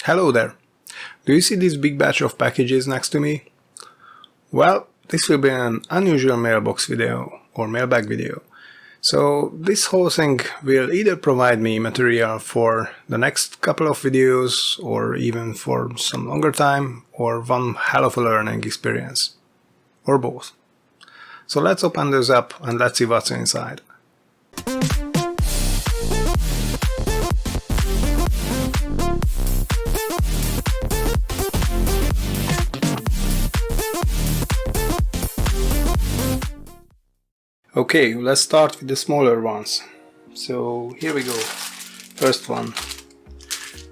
Hello there! Do you see this big batch of packages next to me? Well, this will be an unusual mailbox video or mailbag video. So this whole thing will either provide me material for the next couple of videos or even for some longer time or one hell of a learning experience. Or both. So let's open this up and let's see what's inside. Okay, let's start with the smaller ones. So here we go. First one.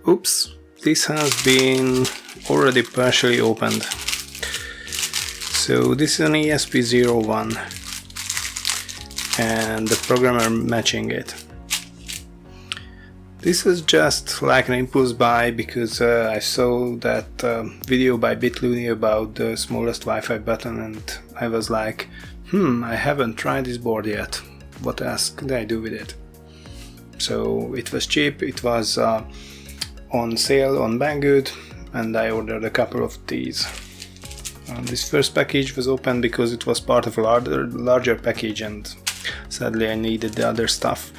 Oops, this has been already partially opened. So this is an ESP Zero One and the programmer matching it. This is just like an impulse buy because I saw that video by BitLooney about the smallest Wi-Fi button and I was like, I haven't tried this board yet. What else could I do with it? So it was cheap, it was on sale on Banggood and I ordered a couple of these. This first package was opened because it was part of a larger package and sadly I needed the other stuff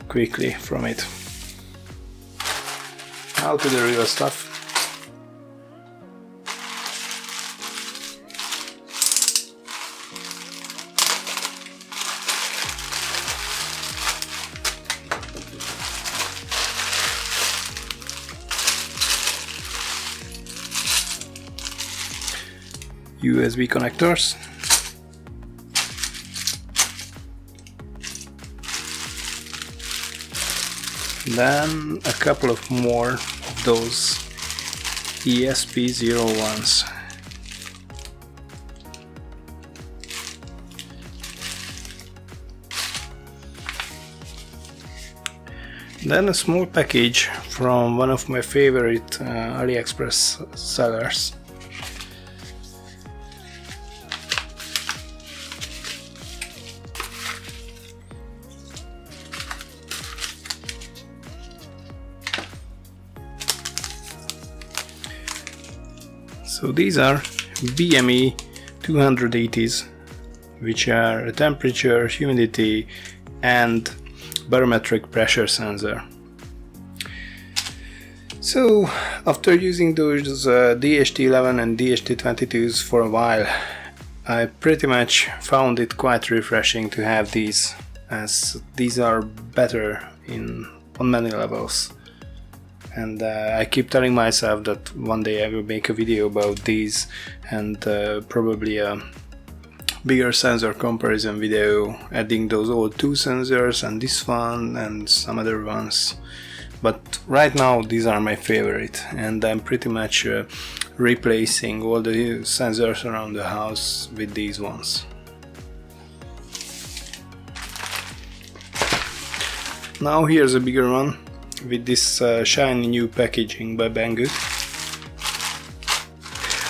quickly from it. Now to the real stuff. USB connectors, then a couple of more of those ESP Zero Ones. Then a small package from one of my favorite AliExpress sellers. So these are BME 280s, which are a temperature, humidity and barometric pressure sensor. So after using those DHT11 and DHT22s for a while, I pretty much found it quite refreshing to have these, as these are better on many levels. And I keep telling myself that one day I will make a video about these and probably a bigger sensor comparison video, adding those old two sensors and this one and some other ones. But right now these are my favorite and I'm pretty much replacing all the sensors around the house with these ones. Now here's a bigger one with this shiny new packaging by Banggood.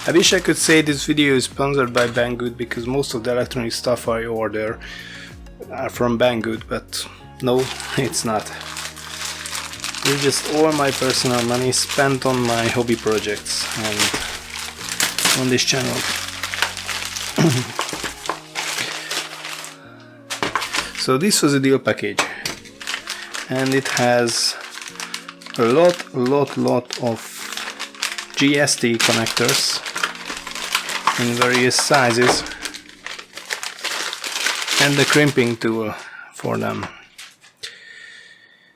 I wish I could say this video is sponsored by Banggood because most of the electronic stuff I order are from Banggood, but no, it's not. It's just all my personal money spent on my hobby projects and on this channel. So this was a deal package and it has a lot of GSD connectors in various sizes and the crimping tool for them.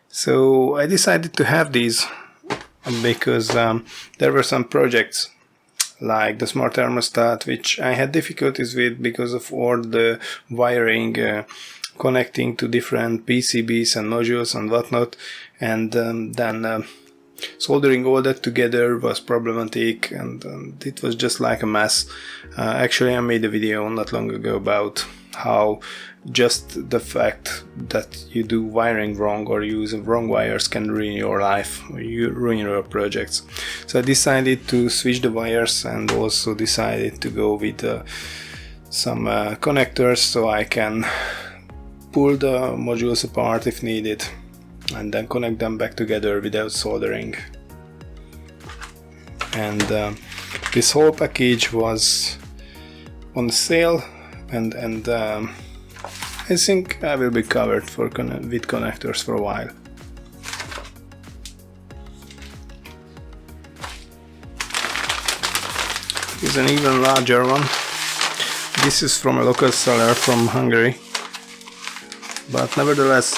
So I decided to have these because there were some projects like the smart thermostat which I had difficulties with because of all the wiring connecting to different PCBs and modules and whatnot, and then soldering all that together was problematic and it was just like a mess. Actually I made a video not long ago about how just the fact that you do wiring wrong or use wrong wires can ruin your life, or you ruin your projects. So I decided to switch the wires and also decided to go with some connectors so I can pull the modules apart if needed and then connect them back together without soldering. and this whole package was on sale, and I think I will be covered with connectors for a while. Here's an even larger one. This is from a local seller from Hungary, but nevertheless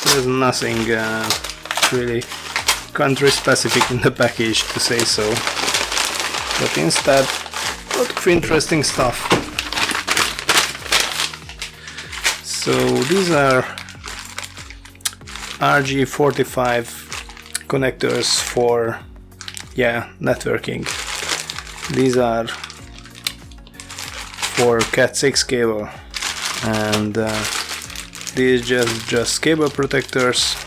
there's nothing really country specific in the package, to say so, but instead a lot of interesting stuff. So these are RJ45 connectors for networking. These are for Cat6 cable, and these just cable protectors,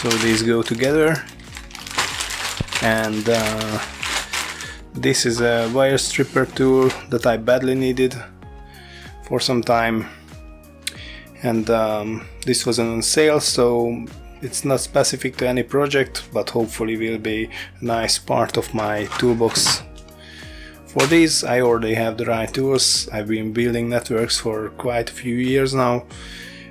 so these go together. And this is a wire stripper tool that I badly needed for some time, and this was on sale, so it's not specific to any project, but hopefully will be a nice part of my toolbox. For these I already have the right tools. I've been building networks for quite a few years now.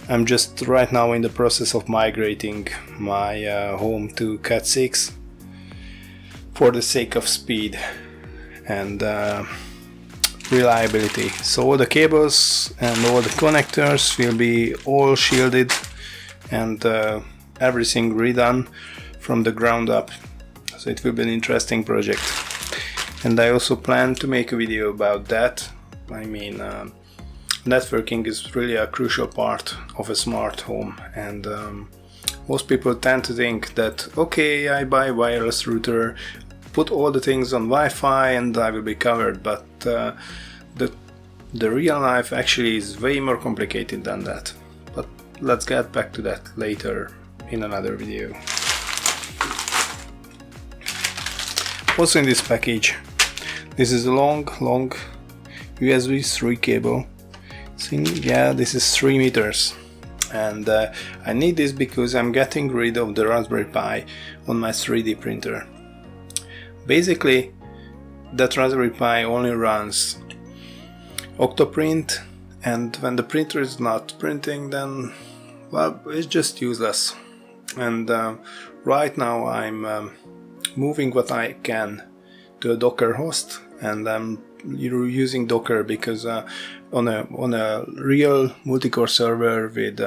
I'm just right now in the process of migrating my home to Cat6 for the sake of speed and reliability. So all the cables and all the connectors will be all shielded, and everything redone from the ground up. So it will be an interesting project. And I also plan to make a video about that. I mean, networking is really a crucial part of a smart home, and most people tend to think that, okay, I buy a wireless router, put all the things on Wi-Fi and I will be covered, but the real life actually is way more complicated than that. But let's get back to that later in another video. Also in this package, this is a long USB 3 cable. This is 3 meters, and I need this because I'm getting rid of the Raspberry Pi on my 3D printer. Basically, that Raspberry Pi only runs Octoprint, and when the printer is not printing, then well, it's just useless. And right now I'm moving what I can to a Docker host, and I'm using Docker because on a real multi-core server with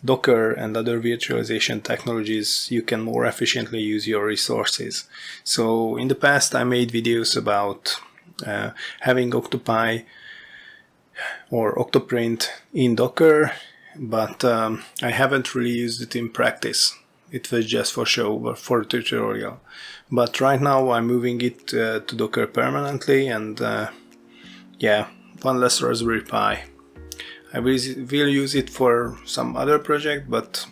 Docker and other virtualization technologies, you can more efficiently use your resources. So in the past I made videos about having Octopi or Octoprint in Docker, but I haven't really used it in practice. It was just for show or for a tutorial. But right now I'm moving it to Docker permanently, and one less Raspberry Pi. I will use it for some other project, but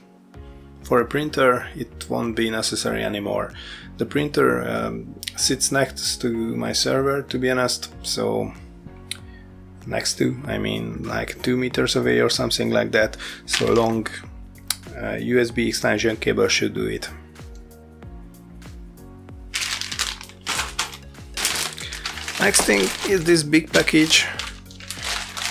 for a printer it won't be necessary anymore. The printer sits next to my server, to be honest, so next to, I mean like 2 meters away or something like that, so a long USB extension cable should do it. Next thing is this big package.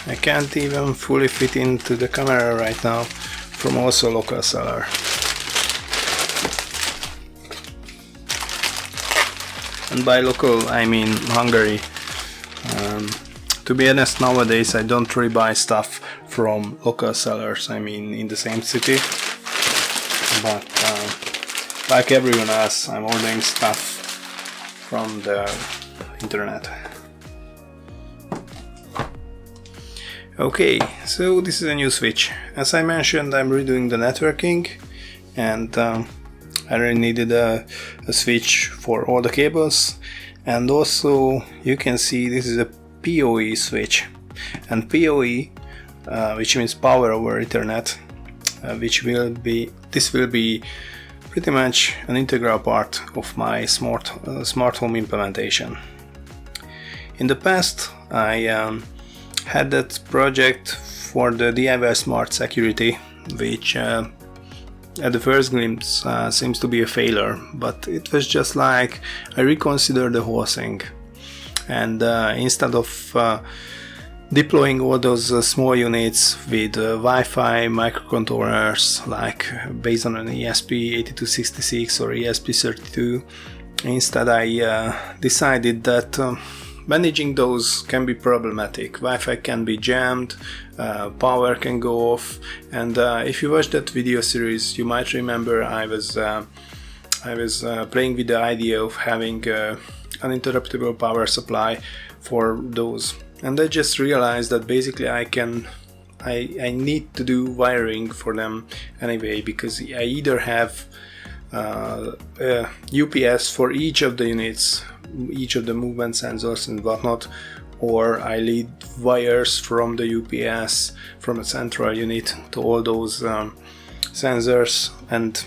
I can't even fully fit into the camera right now, from also a local seller. And by local I mean Hungary. To be honest, nowadays I don't really buy stuff from local sellers, I mean in the same city, but like everyone else, I'm ordering stuff from the internet. Okay, so this is a new switch. As I mentioned, I'm redoing the networking, and I really needed a switch for all the cables, and also you can see this is a PoE switch, and PoE, which means power over Ethernet, this will be pretty much an integral part of my smart home implementation. In the past, I had that project for the DIY Smart Security, which at the first glimpse seems to be a failure, but it was just like I reconsidered the whole thing, and instead of deploying all those small units with Wi-Fi microcontrollers like based on an ESP8266 or ESP32, instead I decided that managing those can be problematic. Wi-Fi can be jammed, power can go off, and if you watched that video series, you might remember I was playing with the idea of having uninterruptible power supply for those, and I just realized that basically I need to do wiring for them anyway, because I either have UPS for each of the units, each of the movement sensors and whatnot, or I lead wires from the UPS, from a central unit to all those sensors, and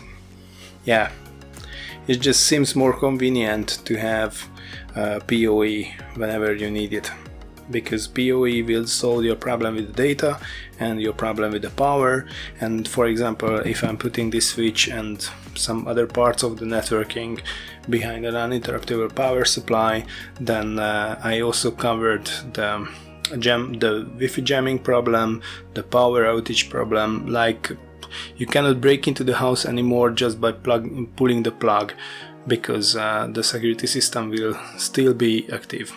yeah, it just seems more convenient to have PoE whenever you need it, because PoE will solve your problem with the data and your problem with the power. And for example, if I'm putting this switch and some other parts of the networking behind an uninterruptible power supply, then I also covered the Wi-Fi jamming problem, the power outage problem, like you cannot break into the house anymore just by pulling the plug, because the security system will still be active.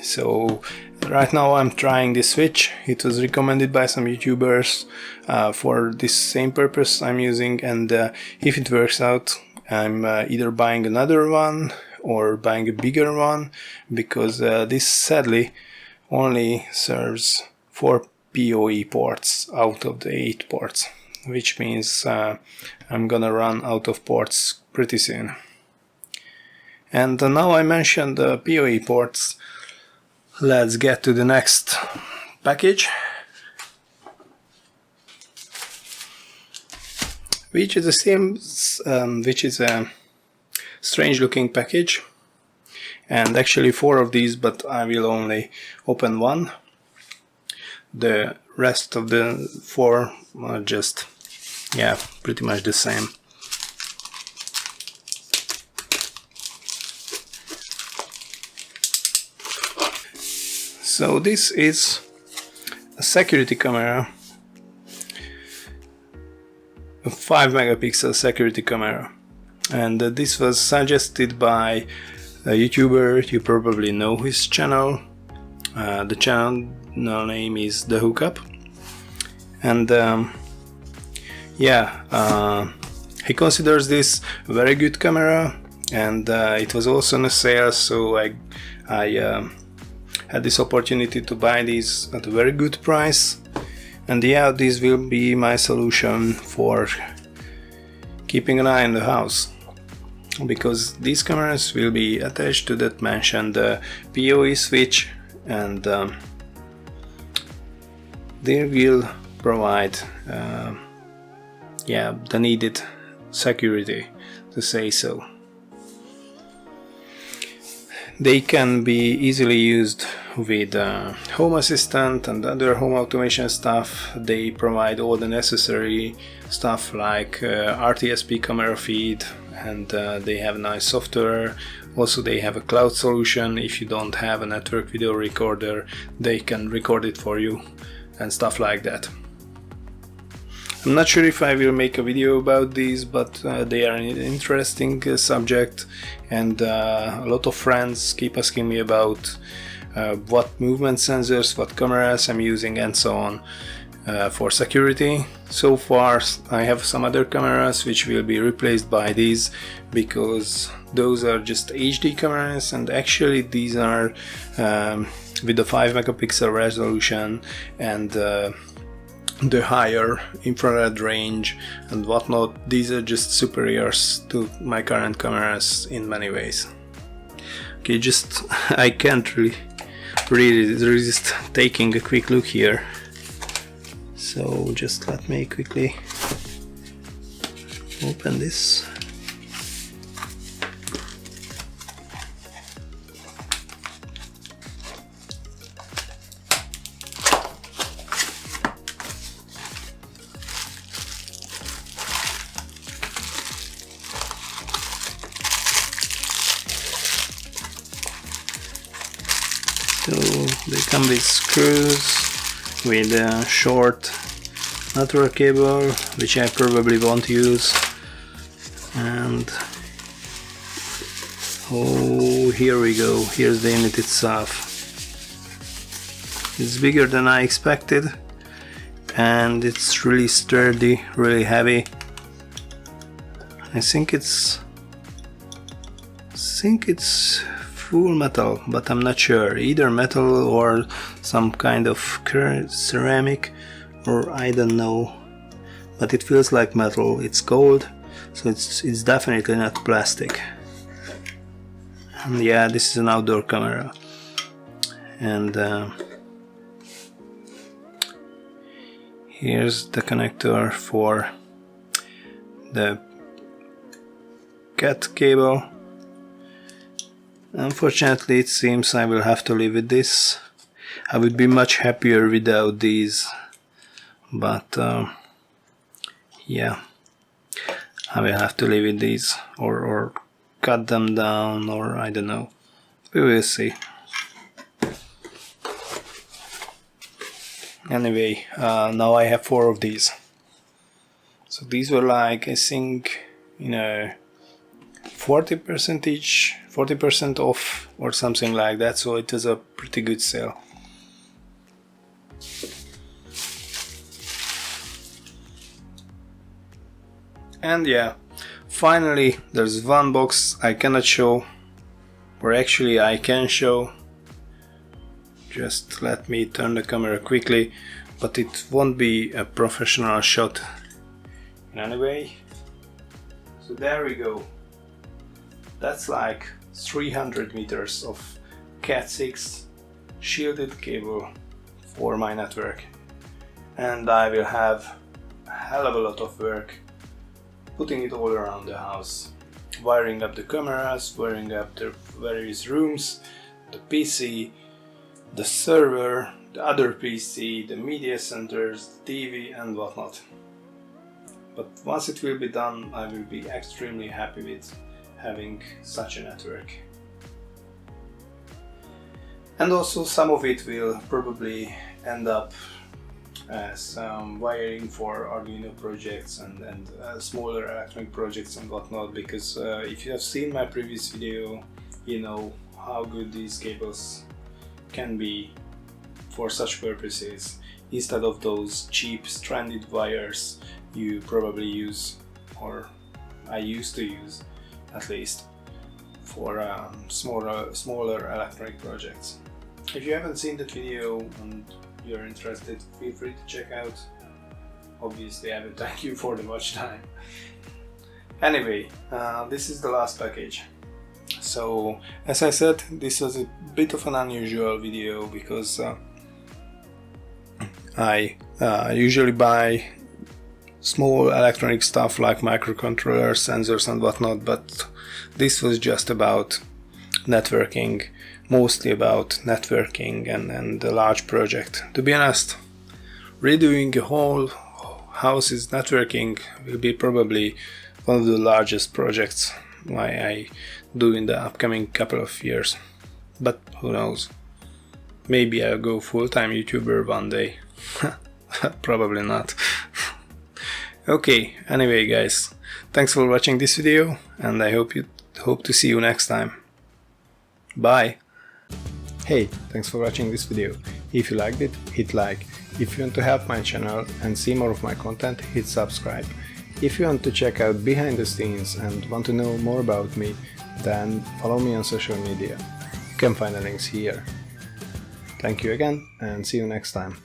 So right now I'm trying this switch. It was recommended by some YouTubers for this same purpose I'm using, and if it works out, I'm either buying another one or buying a bigger one, because this sadly only serves 4 PoE ports out of the 8 ports, which means I'm gonna run out of ports pretty soon. And now I mentioned the PoE ports, let's get to the next package, which is the same, which is a strange looking package, and actually 4 of these, but I will only open one. The rest of the 4 are just, yeah, pretty much the same. So this is a security camera, a 5 megapixel security camera, and this was suggested by a YouTuber. You probably know his channel. The channel name is The Hookup, and he considers this a very good camera, and it was also on a sale, so I had this opportunity to buy these at a very good price. And yeah, this will be my solution for keeping an eye on the house, because these cameras will be attached to that mentioned PoE switch, and they will provide the needed security, to say so. They can be easily used with Home Assistant and other home automation stuff. They provide all the necessary stuff like RTSP camera feed, and they have nice software. Also, they have a cloud solution. If you don't have a network video recorder, they can record it for you and stuff like that. I'm not sure if I will make a video about these, but they are an interesting subject, and a lot of friends keep asking me about what movement sensors, what cameras I'm using, and so on for security. So far I have some other cameras which will be replaced by these, because those are just HD cameras, and actually these are with the 5 megapixel resolution and the higher infrared range and whatnot. These are just superiors to my current cameras in many ways. Okay, just I can't really resist taking a quick look here, so just let me quickly open this. So they come with screws, with a short network cable, which I probably won't use, and oh, here we go, here's the unit itself. It's bigger than I expected, and it's really sturdy, really heavy. I think it's full metal, but I'm not sure. Either metal or some kind of ceramic, or I don't know. But it feels like metal. It's gold, so it's definitely not plastic. And yeah, this is an outdoor camera. And here's the connector for the cat cable. Unfortunately, it seems I will have to live with this. I would be much happier without these, but yeah, I will have to live with these, or cut them down, or I don't know. We will see. Anyway, now I have 4 of these. So these were like, I think, 40% each, 40% off or something like that, so it was a pretty good sale. And yeah, finally there's one box I cannot show, or actually I can show. Just let me turn the camera quickly, but it won't be a professional shot in any way. So there we go. That's like 300 meters of Cat6 shielded cable for my network, and I will have a hell of a lot of work putting it all around the house, wiring up the cameras, wiring up the various rooms, the PC, the server, the other PC, the media centers, the TV and whatnot. But once it will be done, I will be extremely happy with having such a network. And also some of it will probably end up as wiring for Arduino projects and smaller electronic projects and whatnot, because if you have seen my previous video, you know how good these cables can be for such purposes, instead of those cheap stranded wires you probably use, or I used to use at least, for smaller electronic projects. If you haven't seen that video and you're interested, feel free to check out. Obviously I will thank you for the watch time. Anyway, this is the last package. So as I said, this was a bit of an unusual video because I usually buy small electronic stuff like microcontrollers, sensors and whatnot, but this was just about networking, mostly about networking and a large project. To be honest, redoing a whole house's networking will be probably one of the largest projects I do in the upcoming couple of years. But who knows, maybe I'll go full-time YouTuber one day. Probably not. Okay, anyway guys, thanks for watching this video, and I hope to see you next time. Bye! Hey, thanks for watching this video. If you liked it, hit like. If you want to help my channel and see more of my content, hit subscribe. If you want to check out behind the scenes and want to know more about me, then follow me on social media. You can find the links here. Thank you again, and see you next time.